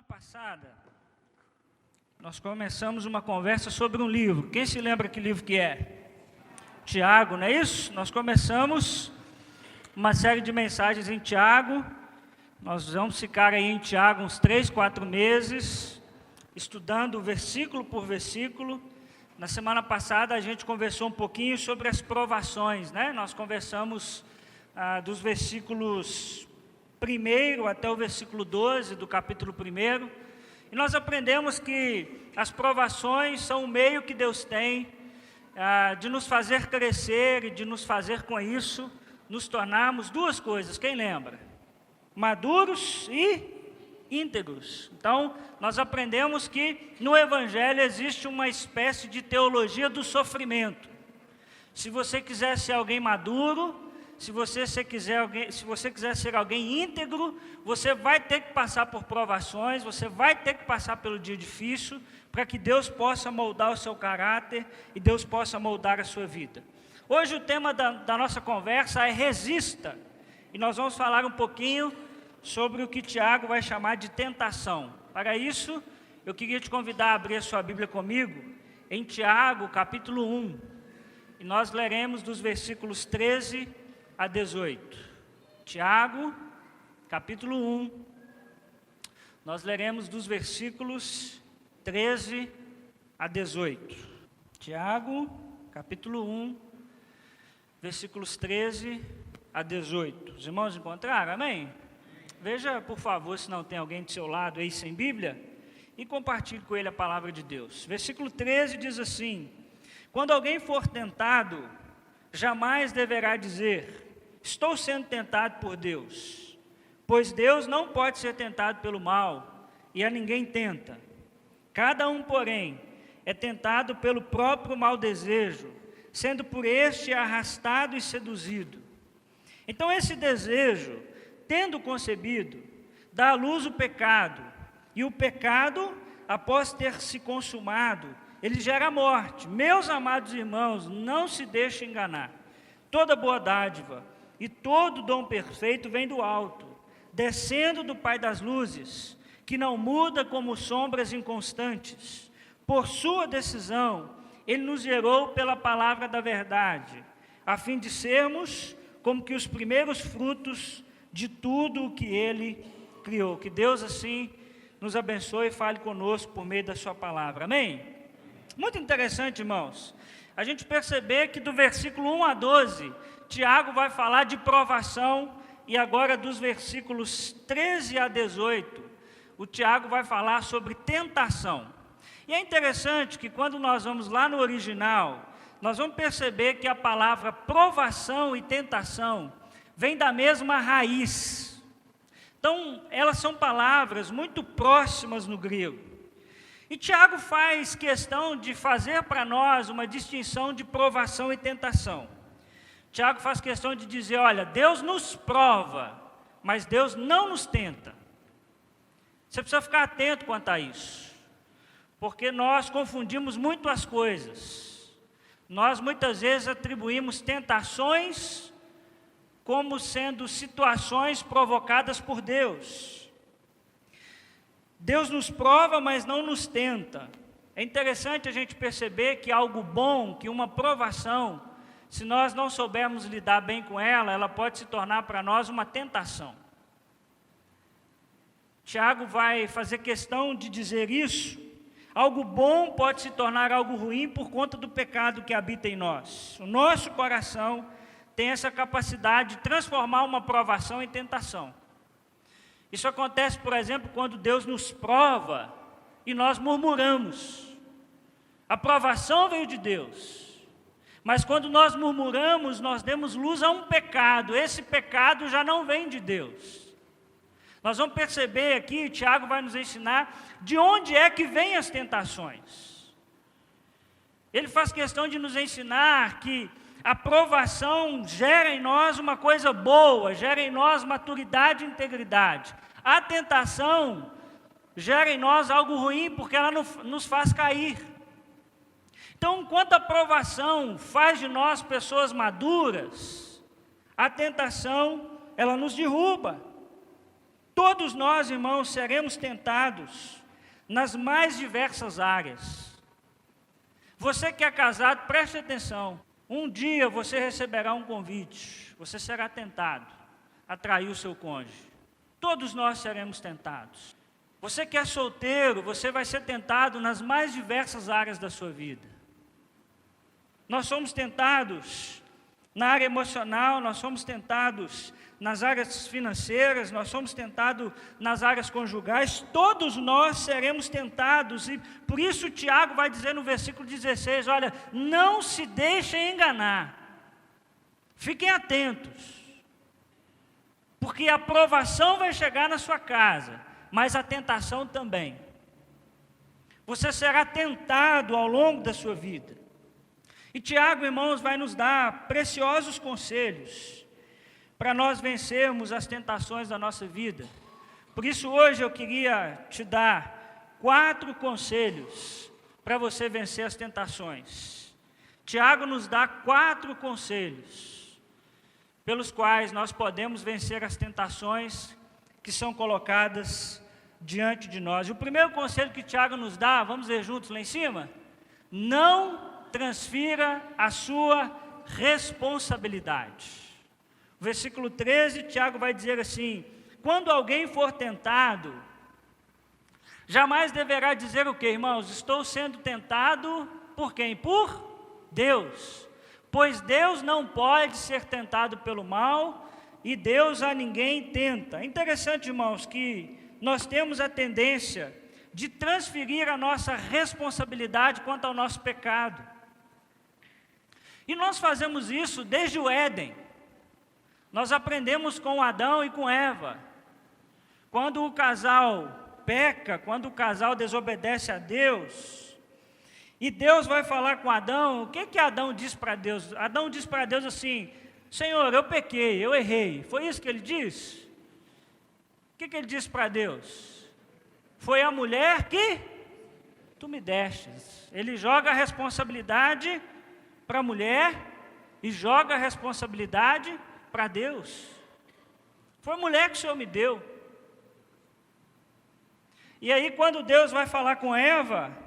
Semana passada, nós começamos uma conversa sobre um livro. Quem se lembra que livro que é? Tiago, não é isso? Nós começamos uma série de mensagens em Tiago. Nós vamos ficar aí em Tiago uns 3, 4 meses, estudando versículo por versículo. Na semana passada a gente conversou um pouquinho sobre as provações, né? Nós conversamos dos versículos 1 até o versículo 12 do capítulo 1, e nós aprendemos que as provações são o meio que Deus tem de nos fazer crescer e de nos fazer com isso nos tornarmos duas coisas, quem lembra? Maduros e íntegros. Então, nós aprendemos que no Evangelho existe uma espécie de teologia do sofrimento. Se você quiser ser alguém maduro, se você quiser ser alguém íntegro, você vai ter que passar por provações, você vai ter que passar pelo dia difícil, para que Deus possa moldar o seu caráter e Deus possa moldar a sua vida. Hoje o tema da nossa conversa é resista, e nós vamos falar um pouquinho sobre o que Tiago vai chamar de tentação. Para isso, eu queria te convidar a abrir a sua Bíblia comigo, em Tiago, capítulo 1, e nós leremos dos versículos 13 a 18. Tiago, capítulo 1, nós leremos dos versículos 13 a 18. Tiago, capítulo 1, versículos 13 a 18. Os irmãos encontraram? Amém? Veja, por favor, se não tem alguém do seu lado aí sem Bíblia, e compartilhe com ele a palavra de Deus. Versículo 13 diz assim: quando alguém for tentado, jamais deverá dizer: estou sendo tentado por Deus, pois Deus não pode ser tentado pelo mal, e a ninguém tenta. Cada um, porém, é tentado pelo próprio mau desejo, sendo por este arrastado e seduzido. Então esse desejo, tendo concebido, dá à luz o pecado, e o pecado, após ter se consumado, ele gera a morte. Meus amados irmãos, não se deixem enganar. Toda boa dádiva e todo dom perfeito vem do alto, descendo do Pai das luzes, que não muda como sombras inconstantes. Por sua decisão, Ele nos gerou pela palavra da verdade, a fim de sermos como que os primeiros frutos de tudo o que Ele criou. Que Deus assim nos abençoe e fale conosco por meio da sua palavra. Amém? Muito interessante, irmãos, a gente perceber que do versículo 1 a 12, Tiago vai falar de provação, e agora dos versículos 13 a 18, o Tiago vai falar sobre tentação. E é interessante que quando nós vamos lá no original, nós vamos perceber que a palavra provação e tentação vem da mesma raiz. Então, elas são palavras muito próximas no grego. E Tiago faz questão de fazer para nós uma distinção de provação e tentação. Tiago faz questão de dizer, olha, Deus nos prova, mas Deus não nos tenta. Você precisa ficar atento quanto a isso, porque nós confundimos muito as coisas. Nós muitas vezes atribuímos tentações como sendo situações provocadas por Deus. Deus nos prova, mas não nos tenta. É interessante a gente perceber que algo bom, que uma provação, se nós não soubermos lidar bem com ela, ela pode se tornar para nós uma tentação. Tiago vai fazer questão de dizer isso. Algo bom pode se tornar algo ruim por conta do pecado que habita em nós. O nosso coração tem essa capacidade de transformar uma provação em tentação. Isso acontece, por exemplo, quando Deus nos prova e nós murmuramos. A provação veio de Deus. Mas quando nós murmuramos, nós demos luz a um pecado. Esse pecado já não vem de Deus. Nós vamos perceber aqui, Tiago vai nos ensinar de onde é que vêm as tentações. Ele faz questão de nos ensinar que a provação gera em nós uma coisa boa, gera em nós maturidade e integridade. A tentação gera em nós algo ruim, porque ela nos faz cair. Então, enquanto a provação faz de nós pessoas maduras, a tentação, ela nos derruba. Todos nós, irmãos, seremos tentados nas mais diversas áreas. Você que é casado, preste atenção. Um dia você receberá um convite, você será tentado a trair o seu cônjuge. Todos nós seremos tentados. Você que é solteiro, você vai ser tentado nas mais diversas áreas da sua vida. Nós somos tentados na área emocional, nós somos tentados nas áreas financeiras, nós somos tentados nas áreas conjugais, todos nós seremos tentados, e por isso Tiago vai dizer no versículo 16, olha, não se deixem enganar, fiquem atentos, porque a provação vai chegar na sua casa, mas a tentação também. Você será tentado ao longo da sua vida. E Tiago, irmãos, vai nos dar preciosos conselhos para nós vencermos as tentações da nossa vida. Por isso, hoje eu queria te dar 4 conselhos para você vencer as tentações. Tiago nos dá 4 conselhos pelos quais nós podemos vencer as tentações que são colocadas diante de nós. E o primeiro conselho que Tiago nos dá, vamos ver juntos lá em cima? Não transfira a sua responsabilidade. Versículo 13, Tiago vai dizer assim, quando alguém for tentado, jamais deverá dizer o quê, irmãos? Estou sendo tentado por quem? Por Deus. Pois Deus não pode ser tentado pelo mal, e Deus a ninguém tenta. É interessante, irmãos, que nós temos a tendência de transferir a nossa responsabilidade quanto ao nosso pecado. E nós fazemos isso desde o Éden. Nós aprendemos com Adão e com Eva. Quando o casal peca, quando o casal desobedece a Deus, e Deus vai falar com Adão, o que Adão diz para Deus? Adão diz para Deus assim, Senhor, eu pequei, eu errei. Foi isso que ele disse? O que ele disse para Deus? Foi a mulher que tu me destes. Ele joga a responsabilidade para a mulher e joga a responsabilidade para Deus. Foi a mulher que o Senhor me deu. E aí quando Deus vai falar com Eva,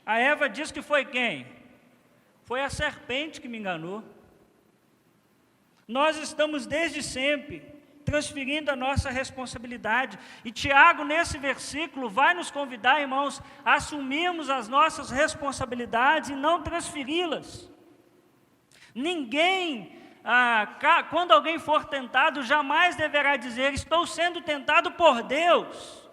a Eva diz que foi quem? Foi a serpente que me enganou. Nós estamos desde sempre transferindo a nossa responsabilidade. E Tiago, nesse versículo, vai nos convidar, irmãos, a assumirmos as nossas responsabilidades e não transferi-las. Ninguém, quando alguém for tentado, jamais deverá dizer, estou sendo tentado por Deus.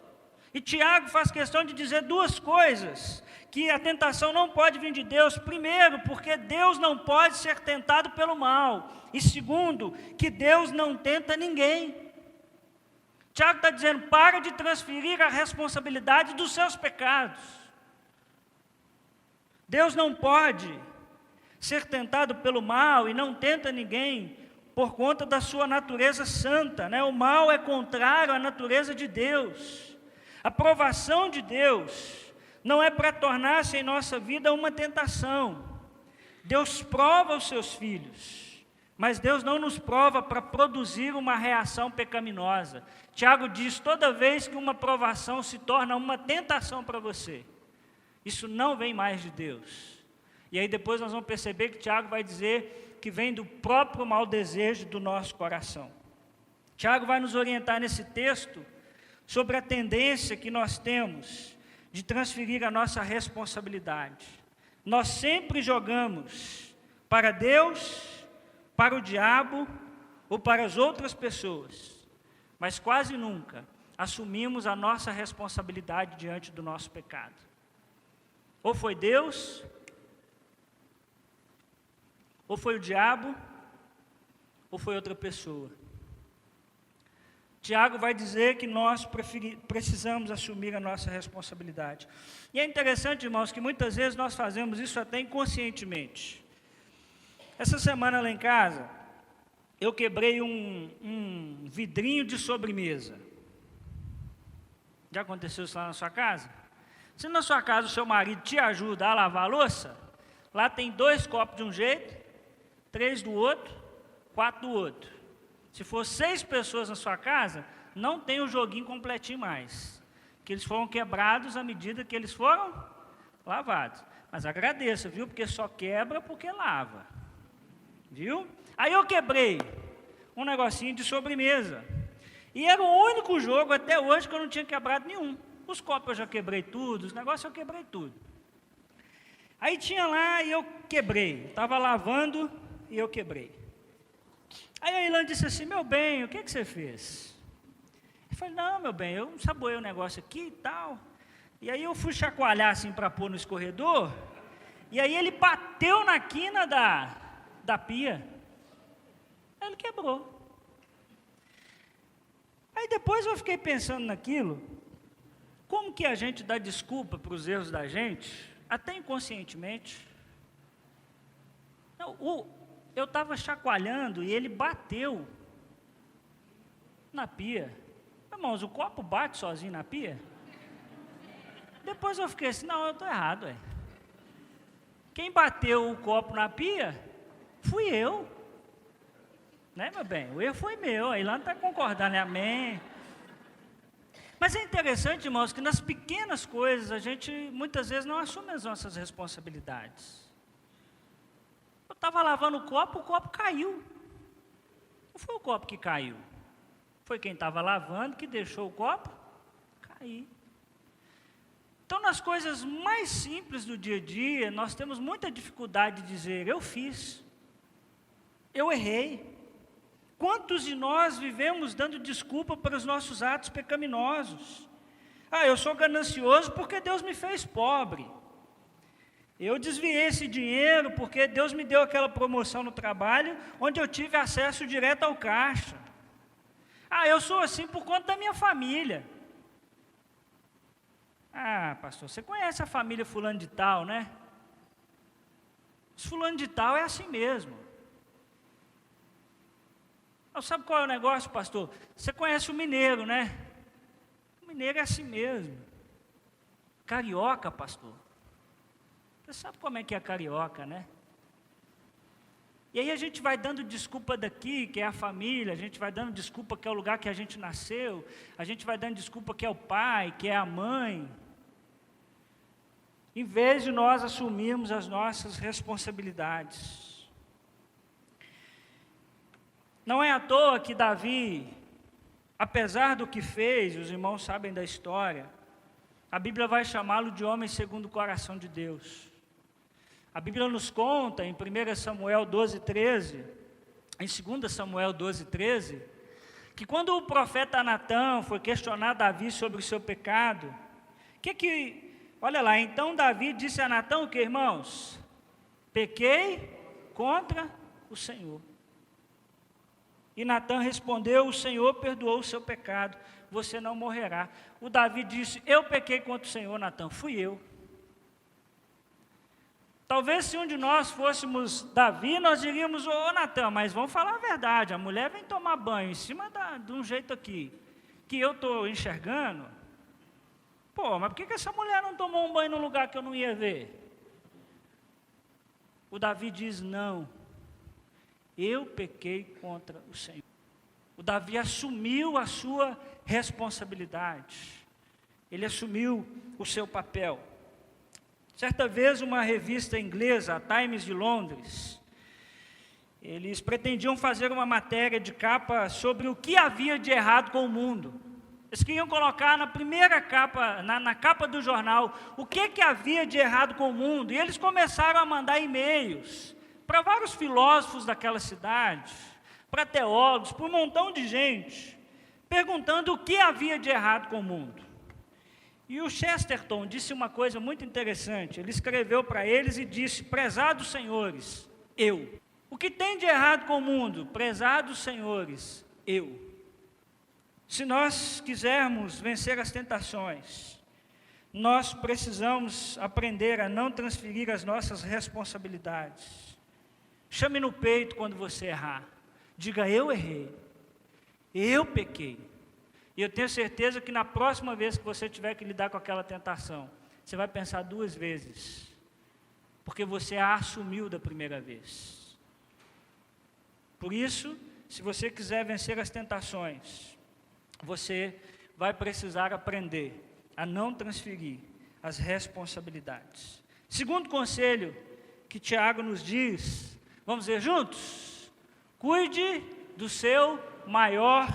E Tiago faz questão de dizer 2 coisas, que a tentação não pode vir de Deus. Primeiro, porque Deus não pode ser tentado pelo mal. E segundo, que Deus não tenta ninguém. Tiago está dizendo, para de transferir a responsabilidade dos seus pecados. Deus não pode ser tentado pelo mal e não tenta ninguém por conta da sua natureza santa, né? O mal é contrário à natureza de Deus. A provação de Deus não é para tornar-se em nossa vida uma tentação. Deus prova os seus filhos, mas Deus não nos prova para produzir uma reação pecaminosa. Tiago diz, toda vez que uma provação se torna uma tentação para você, isso não vem mais de Deus. E aí depois nós vamos perceber que Tiago vai dizer que vem do próprio mau desejo do nosso coração. Tiago vai nos orientar nesse texto sobre a tendência que nós temos de transferir a nossa responsabilidade. Nós sempre jogamos para Deus, para o diabo ou para as outras pessoas, mas quase nunca assumimos a nossa responsabilidade diante do nosso pecado. Ou foi Deus, ou foi o diabo, ou foi outra pessoa. Tiago vai dizer que nós precisamos assumir a nossa responsabilidade. E é interessante, irmãos, que muitas vezes nós fazemos isso até inconscientemente. Essa semana lá em casa, eu quebrei um vidrinho de sobremesa. Já aconteceu isso lá na sua casa? Se na sua casa o seu marido te ajuda a lavar a louça, lá tem 2 copos de um jeito, 3 do outro, 4 do outro. Se for 6 pessoas na sua casa, não tem o joguinho completinho mais. Que eles foram quebrados à medida que eles foram lavados. Mas agradeça, viu? Porque só quebra porque lava. Viu? Aí eu quebrei um negocinho de sobremesa. E era o único jogo até hoje que eu não tinha quebrado nenhum. Os copos eu já quebrei tudo, os negócios eu quebrei tudo. Aí tinha lá e eu quebrei. Estava lavando e eu quebrei. Aí a Ilane disse assim, meu bem, o que você fez? Eu falei, não, meu bem, eu saboei o negócio aqui e tal. E aí eu fui chacoalhar assim para pôr no escorredor. E aí ele bateu na quina da pia. Aí ele quebrou. Aí depois eu fiquei pensando naquilo. Como que a gente dá desculpa para os erros da gente, até inconscientemente? Eu estava chacoalhando e ele bateu na pia. Irmãos, o copo bate sozinho na pia? Depois eu fiquei assim, não, eu estou errado. Quem bateu o copo na pia fui eu. Né, meu bem? O erro foi meu. A Ilana está concordando, né? Amém. Mas é interessante, irmãos, que nas pequenas coisas a gente muitas vezes não assume as nossas responsabilidades. Eu estava lavando o copo caiu. Não foi o copo que caiu. Foi quem estava lavando que deixou o copo cair. Então, nas coisas mais simples do dia a dia, nós temos muita dificuldade de dizer, eu fiz, eu errei. Quantos de nós vivemos dando desculpa para os nossos atos pecaminosos? Eu sou ganancioso porque Deus me fez pobre. Eu desviei esse dinheiro porque Deus me deu aquela promoção no trabalho, onde eu tive acesso direto ao caixa. Eu sou assim por conta da minha família. Pastor, você conhece a família fulano de tal, né? Os fulano de tal é assim mesmo. Sabe qual é o negócio, pastor? Você conhece o mineiro, né? O mineiro é assim mesmo. Carioca, pastor. Você sabe como é que é carioca, né? E aí a gente vai dando desculpa daqui, que é a família, a gente vai dando desculpa que é o lugar que a gente nasceu, a gente vai dando desculpa que é o pai, que é a mãe. Em vez de nós assumirmos as nossas responsabilidades. Não é à toa que Davi, apesar do que fez, os irmãos sabem da história, a Bíblia vai chamá-lo de homem segundo o coração de Deus. A Bíblia nos conta em 1 Samuel 12:13, em 2 Samuel 12:13, que quando o profeta Natã foi questionar Davi sobre o seu pecado, olha lá, então Davi disse a Natã o que, irmãos? Pequei contra o Senhor. E Natã respondeu, o Senhor perdoou o seu pecado, você não morrerá. O Davi disse, eu pequei contra o Senhor, Natã, fui eu. Talvez se um de nós fôssemos Davi, nós diríamos, Natã, mas vamos falar a verdade, a mulher vem tomar banho em cima de um jeito aqui, que eu estou enxergando. Mas por que essa mulher não tomou um banho num lugar que eu não ia ver? O Davi diz, não. Eu pequei contra o Senhor. O Davi assumiu a sua responsabilidade. Ele assumiu o seu papel. Certa vez, uma revista inglesa, a Times de Londres, eles pretendiam fazer uma matéria de capa sobre o que havia de errado com o mundo. Eles queriam colocar na primeira capa, na capa do jornal, o que havia de errado com o mundo. E eles começaram a mandar e-mails para vários filósofos daquela cidade, para teólogos, para um montão de gente, perguntando o que havia de errado com o mundo. E o Chesterton disse uma coisa muito interessante, ele escreveu para eles e disse, prezados senhores, eu. O que tem de errado com o mundo? Prezados senhores, eu. Se nós quisermos vencer as tentações, nós precisamos aprender a não transferir as nossas responsabilidades. Chame no peito quando você errar. Diga, eu errei. Eu pequei. E eu tenho certeza que na próxima vez que você tiver que lidar com aquela tentação, você vai pensar 2 vezes. Porque você a assumiu da primeira vez. Por isso, se você quiser vencer as tentações, você vai precisar aprender a não transferir as responsabilidades. Segundo conselho que Tiago nos diz, vamos ver juntos? Cuide do seu maior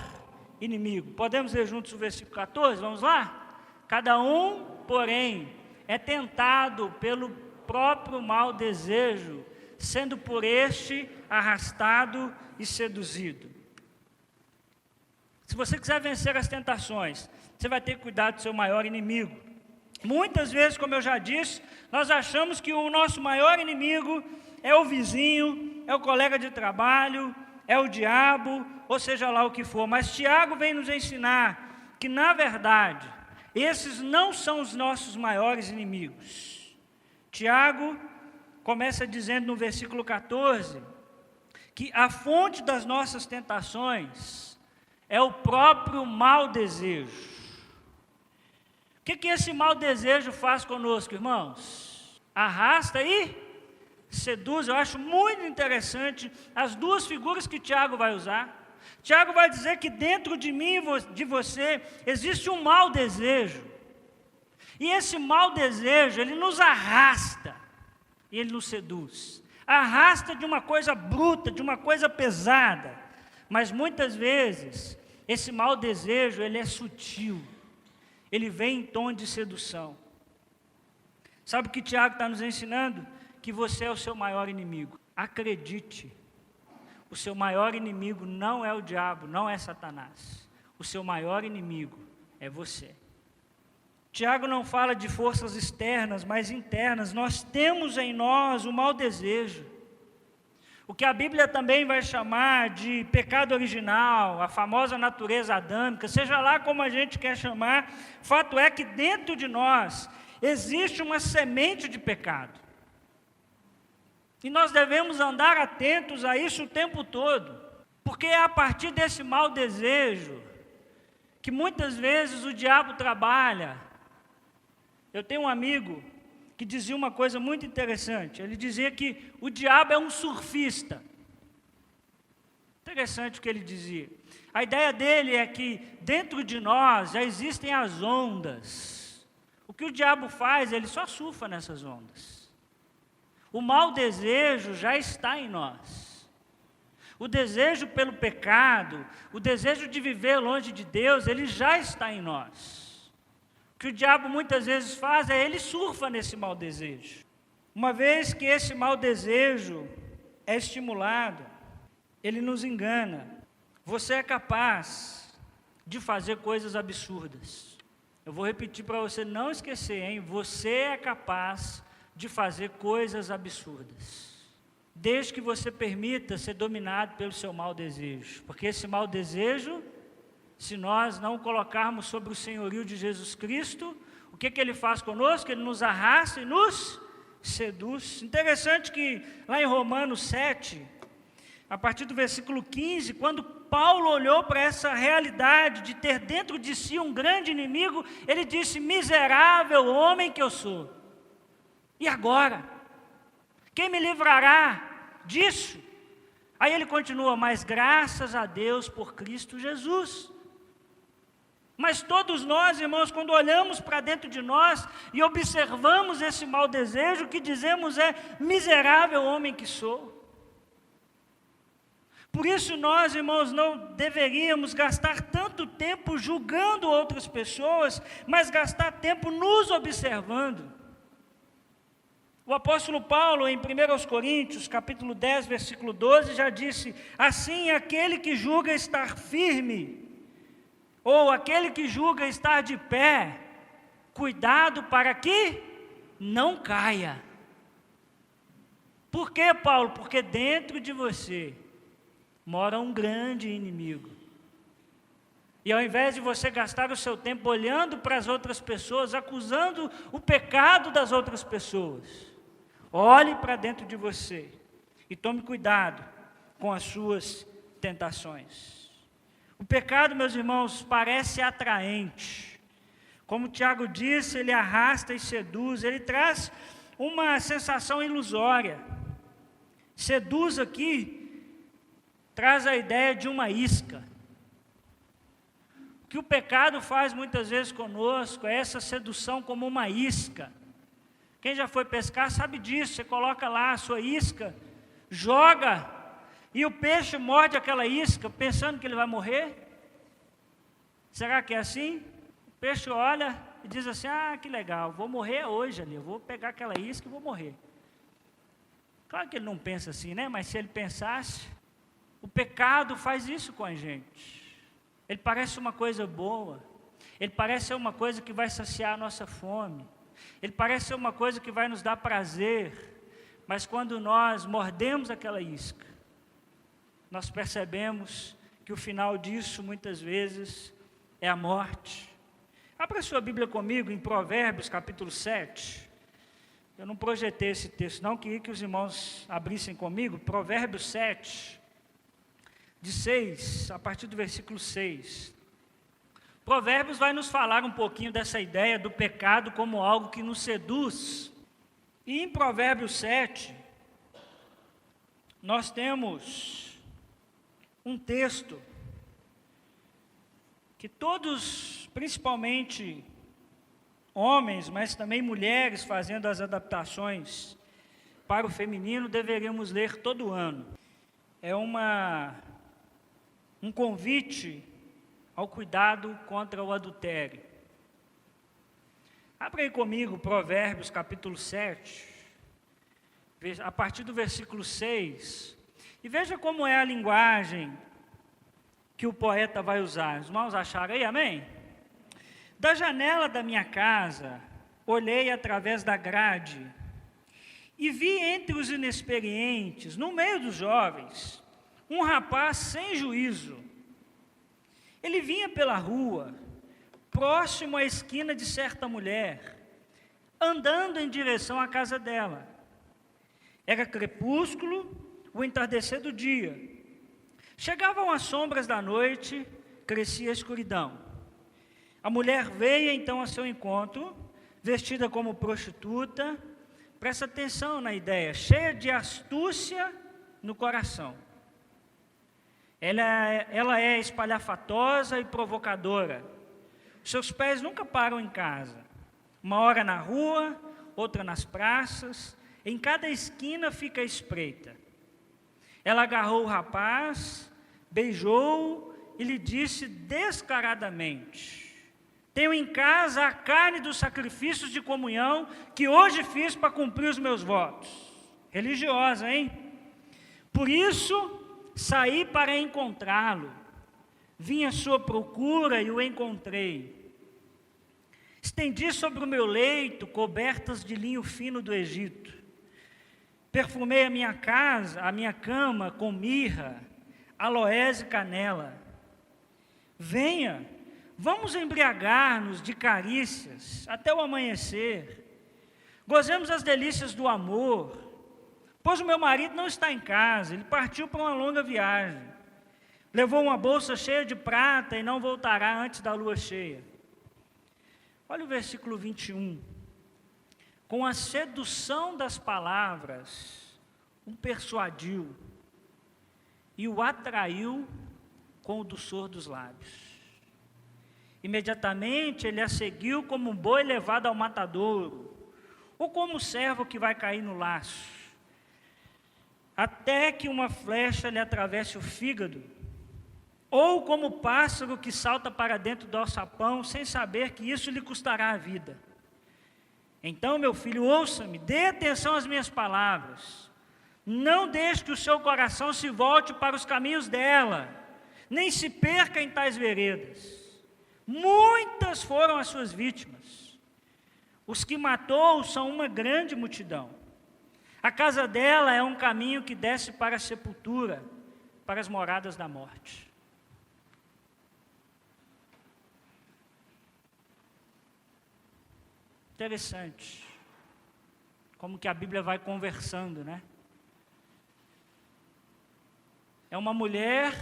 inimigo. Podemos ler juntos o versículo 14? Vamos lá? Cada um, porém, é tentado pelo próprio mau desejo, sendo por este arrastado e seduzido. Se você quiser vencer as tentações, você vai ter que cuidar do seu maior inimigo. Muitas vezes, como eu já disse, nós achamos que o nosso maior inimigo é o vizinho, é o colega de trabalho, é o diabo, ou seja lá o que for. Mas Tiago vem nos ensinar que, na verdade, esses não são os nossos maiores inimigos. Tiago começa dizendo no versículo 14, que a fonte das nossas tentações é o próprio mau desejo. O que esse mau desejo faz conosco, irmãos? Arrasta e seduz. Eu acho muito interessante as duas figuras que Tiago vai usar. Tiago vai dizer que dentro de mim e de você existe um mau desejo. E esse mau desejo, ele nos arrasta e ele nos seduz. Arrasta de uma coisa bruta, de uma coisa pesada. Mas muitas vezes, esse mau desejo, ele é sutil. Ele vem em tom de sedução. Sabe o que Tiago está nos ensinando? Que você é o seu maior inimigo. Acredite, o seu maior inimigo não é o diabo, não é Satanás. O seu maior inimigo é você. Tiago não fala de forças externas, mas internas. Nós temos em nós o mau desejo. O que a Bíblia também vai chamar de pecado original, a famosa natureza adâmica, seja lá como a gente quer chamar, fato é que dentro de nós existe uma semente de pecado. E nós devemos andar atentos a isso o tempo todo, porque é a partir desse mau desejo que muitas vezes o diabo trabalha. Eu tenho um amigo que dizia uma coisa muito interessante. Ele dizia que o diabo é um surfista. Interessante o que ele dizia. A ideia dele é que dentro de nós já existem as ondas. O que o diabo faz, ele só surfa nessas ondas. O mau desejo já está em nós. O desejo pelo pecado, o desejo de viver longe de Deus, ele já está em nós. O que o diabo muitas vezes faz é ele surfa nesse mau desejo. Uma vez que esse mau desejo é estimulado, ele nos engana. Você é capaz de fazer coisas absurdas. Eu vou repetir para você não esquecer, hein? Você é capaz de fazer coisas absurdas. Desde que você permita ser dominado pelo seu mau desejo. Porque esse mau desejo, se nós não colocarmos sobre o senhorio de Jesus Cristo, o que ele faz conosco? Ele nos arrasta e nos seduz. Interessante que lá em Romanos 7, a partir do versículo 15, quando Paulo olhou para essa realidade de ter dentro de si um grande inimigo, ele disse: miserável homem que eu sou. E agora? Quem me livrará disso? Aí ele continua: mas graças a Deus por Cristo Jesus. Mas todos nós, irmãos, quando olhamos para dentro de nós e observamos esse mau desejo, o que dizemos é: miserável homem que sou. Por isso nós, irmãos, não deveríamos gastar tanto tempo julgando outras pessoas, mas gastar tempo nos observando. O apóstolo Paulo, em 1 Coríntios, capítulo 10, versículo 12, já disse: assim, aquele que julga estar firme, ou aquele que julga estar de pé, cuidado para que não caia. Por quê, Paulo? Porque dentro de você mora um grande inimigo. E ao invés de você gastar o seu tempo olhando para as outras pessoas, acusando o pecado das outras pessoas, olhe para dentro de você e tome cuidado com as suas tentações. O pecado, meus irmãos, parece atraente. Como Tiago disse, ele arrasta e seduz, ele traz uma sensação ilusória. Seduz aqui traz a ideia de uma isca. O que o pecado faz muitas vezes conosco é essa sedução como uma isca. Quem já foi pescar sabe disso. Você coloca lá a sua isca, joga, e o peixe morde aquela isca pensando que ele vai morrer. Será que é assim? O peixe olha e diz assim: ah, que legal, vou morrer hoje ali, eu vou pegar aquela isca e vou morrer. Claro que ele não pensa assim, né? Mas se ele pensasse, o pecado faz isso com a gente. Ele parece uma coisa boa, ele parece ser uma coisa que vai saciar a nossa fome, ele parece ser uma coisa que vai nos dar prazer, mas quando nós mordemos aquela isca, nós percebemos que o final disso, muitas vezes, é a morte. Abra sua Bíblia comigo em Provérbios, capítulo 7. Eu não projetei esse texto, não, queria que os irmãos abrissem comigo. Provérbios 7, de 6, a partir do versículo 6. Provérbios vai nos falar um pouquinho dessa ideia do pecado como algo que nos seduz. E em Provérbios 7, nós temos um texto que todos, principalmente homens, mas também mulheres fazendo as adaptações para o feminino, deveríamos ler todo ano. É um convite ao cuidado contra o adultério. Abra aí comigo Provérbios capítulo 7, a partir do versículo 6, e veja como é a linguagem que o poeta vai usar. Os irmãos acharam aí, amém? Da janela da minha casa, olhei através da grade, e vi entre os inexperientes, no meio dos jovens, um rapaz sem juízo. Ele vinha pela rua, próximo à esquina de certa mulher, andando em direção à casa dela. Era crepúsculo, o entardecer do dia. Chegavam as sombras da noite, crescia a escuridão. A mulher veio então ao seu encontro, vestida como prostituta. Presta atenção na ideia, cheia de astúcia no coração. Ela é espalhafatosa e provocadora. Seus pés nunca param em casa. Uma hora na rua, outra nas praças. Em cada esquina fica à espreita. Ela agarrou o rapaz, beijou-o e lhe disse descaradamente: tenho em casa a carne dos sacrifícios de comunhão que hoje fiz para cumprir os meus votos. Religiosa, hein? Por isso, saí para encontrá-lo. Vim à sua procura e o encontrei. Estendi sobre o meu leito cobertas de linho fino do Egito. Perfumei a minha casa, a minha cama com mirra, aloés e canela. Venha, vamos embriagar-nos de carícias até o amanhecer. Gozemos as delícias do amor, pois o meu marido não está em casa, ele partiu para uma longa viagem. Levou uma bolsa cheia de prata e não voltará antes da lua cheia. Olha o versículo 21. Com a sedução das palavras, o persuadiu e o atraiu com o doçor dos lábios. Imediatamente ele a seguiu como um boi levado ao matadouro, ou como um servo que vai cair no laço, até que uma flecha lhe atravesse o fígado, ou como o pássaro que salta para dentro do alçapão, sem saber que isso lhe custará a vida. Então, meu filho, ouça-me, dê atenção às minhas palavras. Não deixe que o seu coração se volte para os caminhos dela, nem se perca em tais veredas. Muitas foram as suas vítimas. Os que matou são uma grande multidão. A casa dela é um caminho que desce para a sepultura, para as moradas da morte. Interessante, como que a Bíblia vai conversando, né? É uma mulher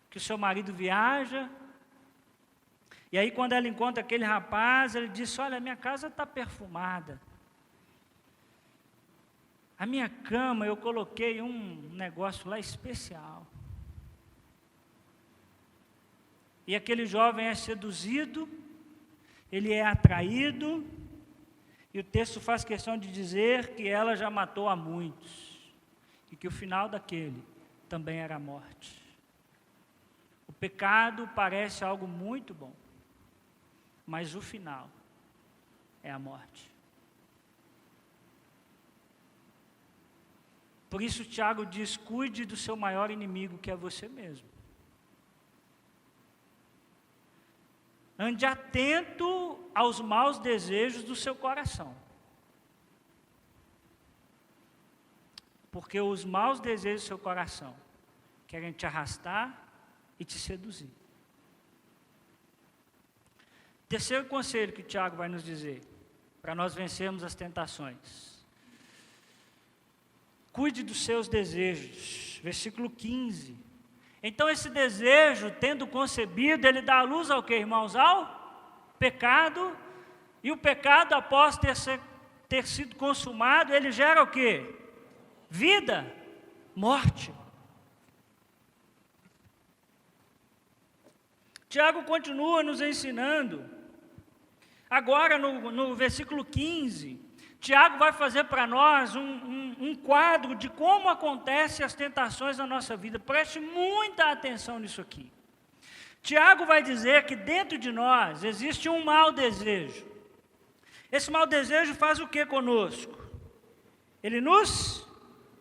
que o seu marido viaja, e aí quando ela encontra aquele rapaz, ele diz: olha, minha casa está perfumada. A minha cama, eu coloquei um negócio lá especial. E aquele jovem é seduzido, ele é atraído, e o texto faz questão de dizer que ela já matou a muitos, e que o final daquele também era a morte. O pecado parece algo muito bom, mas o final é a morte. Por isso Tiago diz, cuide do seu maior inimigo, que é você mesmo. Ande atento aos maus desejos do seu coração. Porque os maus desejos do seu coração querem te arrastar e te seduzir. Terceiro conselho que Tiago vai nos dizer, para nós vencermos as tentações. Cuide dos seus desejos. Versículo 15. Então esse desejo, tendo concebido, ele dá a luz ao que, irmãos? Ao pecado. E o pecado, após ter sido consumado, ele gera o quê? Vida, morte. Tiago continua nos ensinando. Agora no versículo 15, Tiago vai fazer para nós um quadro de como acontecem as tentações na nossa vida. Preste muita atenção nisso aqui. Tiago vai dizer que dentro de nós existe um mau desejo. Esse mau desejo faz o que conosco? Ele nos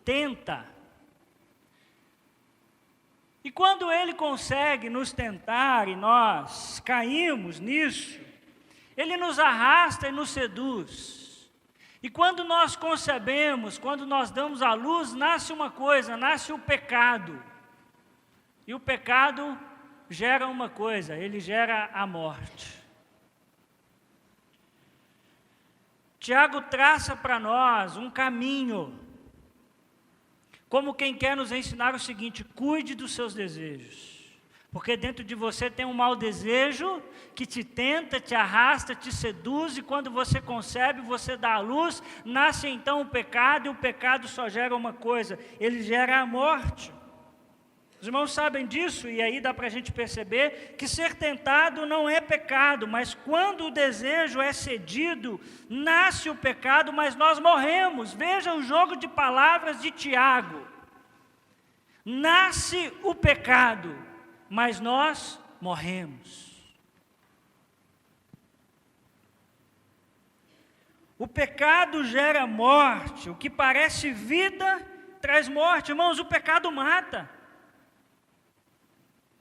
tenta. E quando ele consegue nos tentar e nós caímos nisso, ele nos arrasta e nos seduz. E quando nós concebemos, quando nós damos à luz, nasce uma coisa, nasce o pecado. E o pecado gera uma coisa, ele gera a morte. Tiago traça para nós um caminho, como quem quer nos ensinar o seguinte: cuide dos seus desejos. Porque dentro de você tem um mau desejo que te tenta, te arrasta, te seduz, e quando você concebe, você dá à luz, nasce então o pecado, e o pecado só gera uma coisa, ele gera a morte. Os irmãos sabem disso, e aí dá para a gente perceber que ser tentado não é pecado, mas quando o desejo é cedido, nasce o pecado, mas nós morremos. Veja o jogo de palavras de Tiago. Nasce o pecado, mas nós morremos. O pecado gera morte, o que parece vida traz morte. Irmãos, o pecado mata.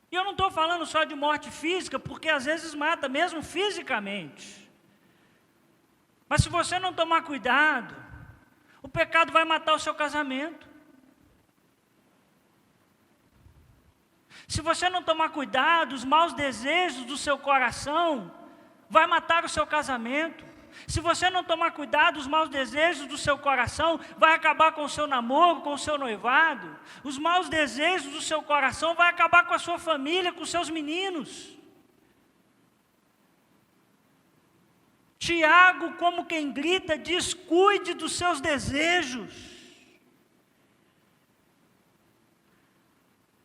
E eu não estou falando só de morte física, porque às vezes mata, mesmo fisicamente. Mas se você não tomar cuidado, o pecado vai matar o seu casamento. Se você não tomar cuidado, os maus desejos do seu coração vai matar o seu casamento. Se você não tomar cuidado, os maus desejos do seu coração vai acabar com o seu namoro, com o seu noivado. Os maus desejos do seu coração vai acabar com a sua família, com os seus meninos. Tiago, como quem grita, diz: cuide dos seus desejos.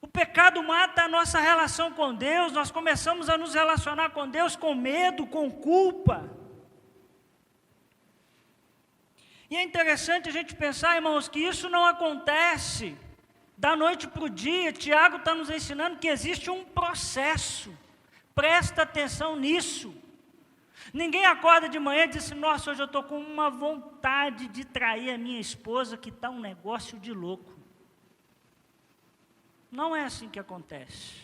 O pecado mata a nossa relação com Deus, nós começamos a nos relacionar com Deus com medo, com culpa. E é interessante a gente pensar, irmãos, que isso não acontece da noite para o dia. Tiago está nos ensinando que existe um processo, presta atenção nisso. Ninguém acorda de manhã e diz assim: nossa, hoje eu estou com uma vontade de trair a minha esposa, que está um negócio de louco. Não é assim que acontece.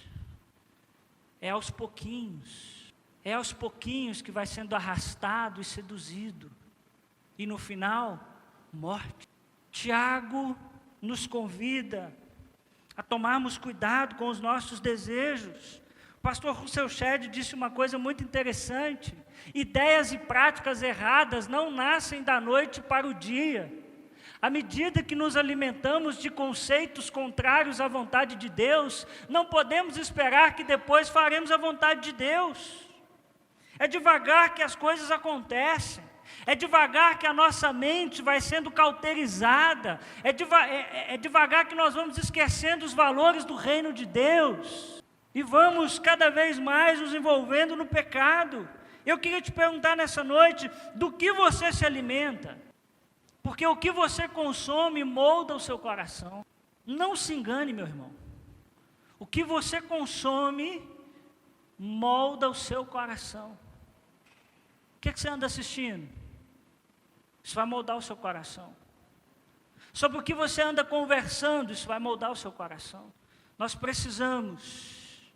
É aos pouquinhos. É aos pouquinhos que vai sendo arrastado e seduzido. E no final, morte. Tiago nos convida a tomarmos cuidado com os nossos desejos. O pastor Russell Shedd disse uma coisa muito interessante: ideias e práticas erradas não nascem da noite para o dia. À medida que nos alimentamos de conceitos contrários à vontade de Deus, não podemos esperar que depois faremos a vontade de Deus. É devagar que as coisas acontecem. É devagar que a nossa mente vai sendo cauterizada. É devagar que nós vamos esquecendo os valores do reino de Deus. E vamos cada vez mais nos envolvendo no pecado. Eu queria te perguntar nessa noite, do que você se alimenta? Porque o que você consome molda o seu coração. Não se engane, meu irmão. O que você consome molda o seu coração. O que você anda assistindo? Isso vai moldar o seu coração. Sobre o que você anda conversando, isso vai moldar o seu coração. Nós precisamos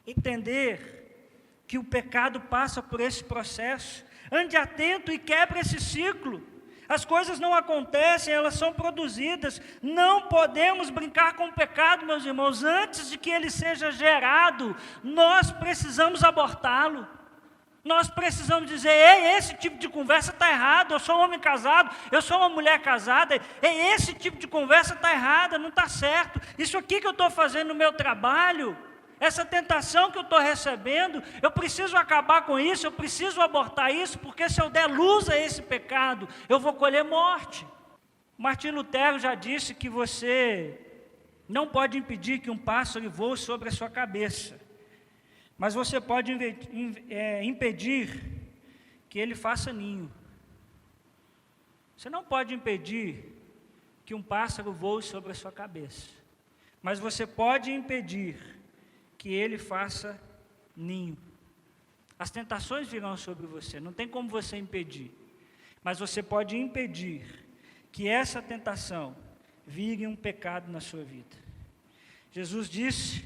entender que o pecado passa por esse processo. Ande atento e quebre esse ciclo. As coisas não acontecem, elas são produzidas. Não podemos brincar com o pecado, meus irmãos. Antes de que ele seja gerado, nós precisamos abortá-lo. Nós precisamos dizer: ei, esse tipo de conversa está errado. Eu sou um homem casado, eu sou uma mulher casada. Ei, esse tipo de conversa está errada, não está certo. Isso aqui que eu estou fazendo no meu trabalho, essa tentação que eu estou recebendo, eu preciso acabar com isso, eu preciso abortar isso, porque se eu der luz a esse pecado, eu vou colher morte. Martim Lutero já disse que você não pode impedir que um pássaro voe sobre a sua cabeça, mas você pode impedir que ele faça ninho. Você não pode impedir que um pássaro voe sobre a sua cabeça, mas você pode impedir que ele faça ninho. As tentações virão sobre você, não tem como você impedir, mas você pode impedir que essa tentação vire um pecado na sua vida. Jesus disse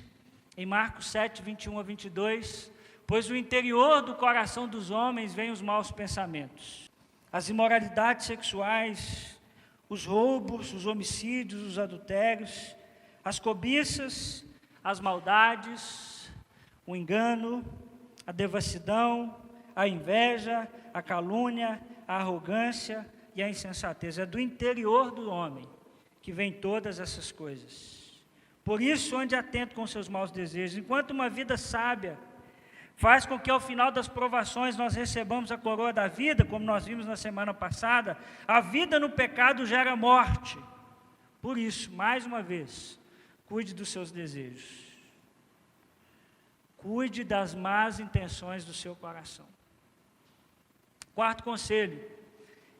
em Marcos 7, 21 a 22, pois do interior do coração dos homens vêm os maus pensamentos, as imoralidades sexuais, os roubos, os homicídios, os adultérios, as cobiças, as maldades, o engano, a devassidão, a inveja, a calúnia, a arrogância e a insensatez. É do interior do homem que vem todas essas coisas. Por isso, ande atento com seus maus desejos. Enquanto uma vida sábia faz com que ao final das provações nós recebamos a coroa da vida, como nós vimos na semana passada, a vida no pecado gera morte. Por isso, mais uma vez, cuide dos seus desejos. Cuide das más intenções do seu coração. Quarto conselho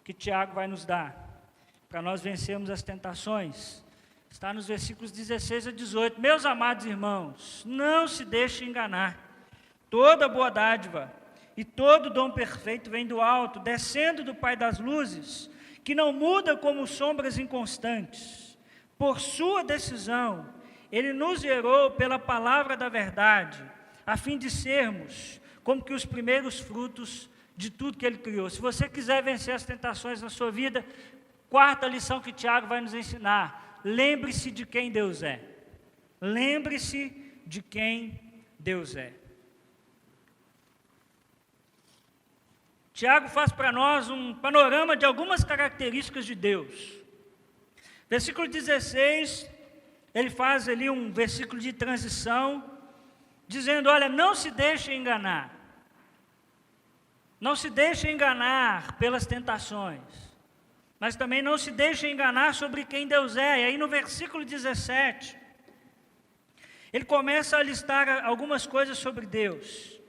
que Tiago vai nos dar, para nós vencermos as tentações, está nos versículos 16 a 18. Meus amados irmãos, não se deixem enganar. Toda boa dádiva e todo dom perfeito vem do alto, descendo do Pai das luzes, que não muda como sombras inconstantes. Por sua decisão, Ele nos gerou pela palavra da verdade, a fim de sermos como que os primeiros frutos de tudo que Ele criou. Se você quiser vencer as tentações na sua vida, quarta lição que Tiago vai nos ensinar: lembre-se de quem Deus é. Lembre-se de quem Deus é. Tiago faz para nós um panorama de algumas características de Deus. Versículo 16, ele faz ali um versículo de transição, dizendo: olha, não se deixe enganar. Não se deixe enganar pelas tentações, mas também não se deixe enganar sobre quem Deus é. E aí no versículo 17, ele começa a listar algumas coisas sobre Deus.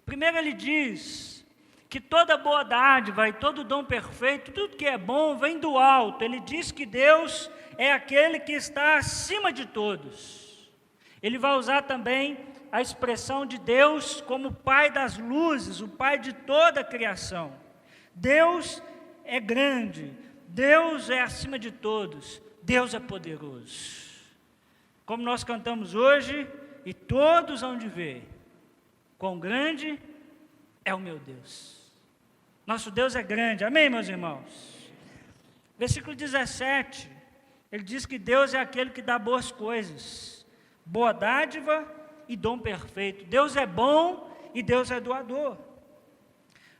Primeiro ele diz que toda boa dádiva e todo dom perfeito, tudo que é bom, vem do alto. Ele diz que Deus é aquele que está acima de todos. Ele vai usar também a expressão de Deus como Pai das luzes, o Pai de toda a criação. Deus é grande, Deus é acima de todos, Deus é poderoso. Como nós cantamos hoje, e todos hão de ver, quão grande é o meu Deus. Nosso Deus é grande, amém, meus irmãos? Versículo 17, ele diz que Deus é aquele que dá boas coisas, boa dádiva e dom perfeito. Deus é bom e Deus é doador.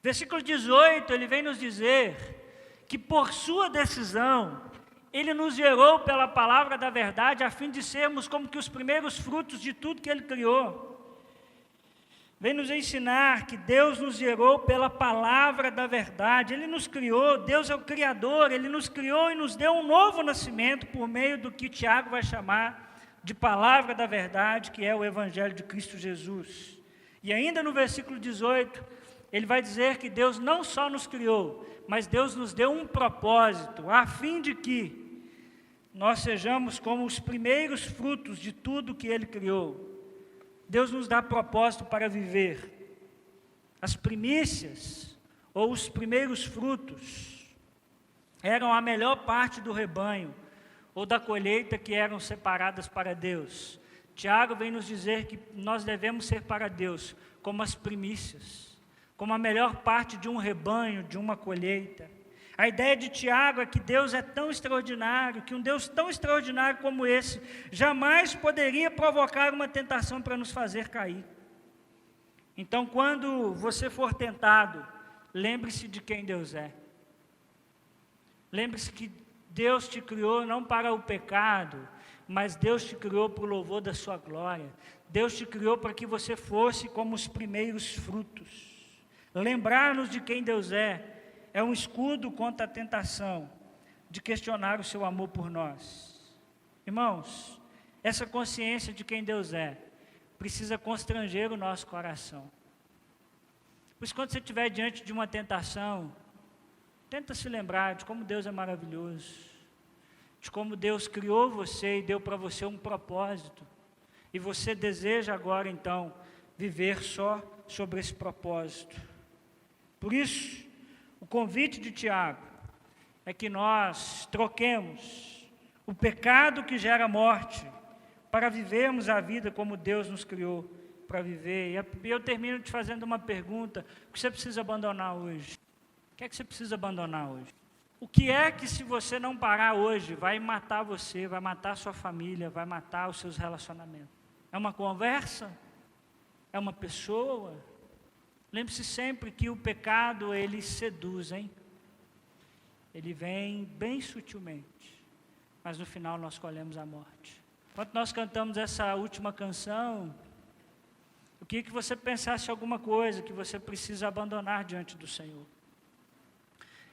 Versículo 18, ele vem nos dizer que por sua decisão, Ele nos gerou pela palavra da verdade, a fim de sermos como que os primeiros frutos de tudo que Ele criou. Vem nos ensinar que Deus nos gerou pela palavra da verdade. Ele nos criou, Deus é o Criador, Ele nos criou e nos deu um novo nascimento por meio do que Tiago vai chamar de palavra da verdade, que é o Evangelho de Cristo Jesus. E ainda no versículo 18, ele vai dizer que Deus não só nos criou, mas Deus nos deu um propósito, a fim de que nós sejamos como os primeiros frutos de tudo que Ele criou. Deus nos dá propósito para viver. As primícias, ou os primeiros frutos, eram a melhor parte do rebanho, ou da colheita que eram separadas para Deus. Tiago vem nos dizer que nós devemos ser para Deus como as primícias, como a melhor parte de um rebanho, de uma colheita. A ideia de Tiago é que Deus é tão extraordinário, que um Deus tão extraordinário como esse, jamais poderia provocar uma tentação para nos fazer cair. Então, quando você for tentado, lembre-se de quem Deus é. Lembre-se que Deus te criou não para o pecado, mas Deus te criou para o louvor da sua glória. Deus te criou para que você fosse como os primeiros frutos. Lembrar-nos de quem Deus é um escudo contra a tentação de questionar o seu amor por nós. Irmãos, essa consciência de quem Deus é precisa constranger o nosso coração. Por isso, quando você estiver diante de uma tentação, tenta se lembrar de como Deus é maravilhoso, de como Deus criou você e deu para você um propósito, e você deseja agora, então, viver só sobre esse propósito. Por isso, o convite de Tiago é que nós troquemos o pecado que gera morte para vivermos a vida como Deus nos criou para viver. E eu termino te fazendo uma pergunta: o que você precisa abandonar hoje? O que é que você precisa abandonar hoje? O que é que, se você não parar hoje, vai matar você, vai matar a sua família, vai matar os seus relacionamentos? É uma conversa? É uma pessoa? Lembre-se sempre que o pecado, ele seduz, hein? Ele vem bem sutilmente, mas no final nós colhemos a morte. Enquanto nós cantamos essa última canção, eu queria que você pensasse alguma coisa que você precisa abandonar diante do Senhor.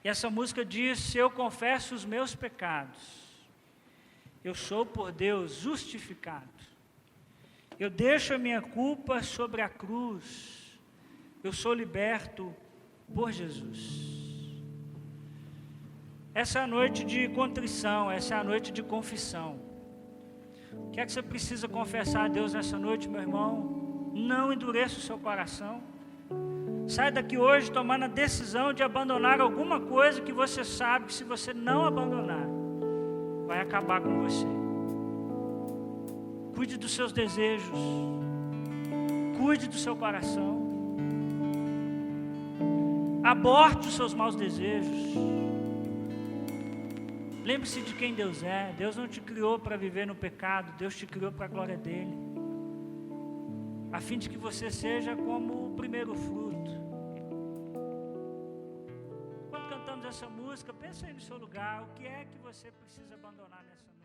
E essa música diz: se eu confesso os meus pecados, eu sou por Deus justificado. Eu deixo a minha culpa sobre a cruz, eu sou liberto por Jesus. Essa é a noite de contrição, essa é a noite de confissão. O que é que você precisa confessar a Deus nessa noite, meu irmão? Não endureça o seu coração. Sai daqui hoje tomando a decisão de abandonar alguma coisa que você sabe que, se você não abandonar, vai acabar com você. Cuide dos seus desejos, cuide do seu coração, aborte os seus maus desejos. Lembre-se de quem Deus é. Deus não te criou para viver no pecado, Deus te criou para a glória dEle, a fim de que você seja como o primeiro fruto. Quando cantamos essa música, pensa aí no seu lugar, o que é que você precisa abandonar nessa noite?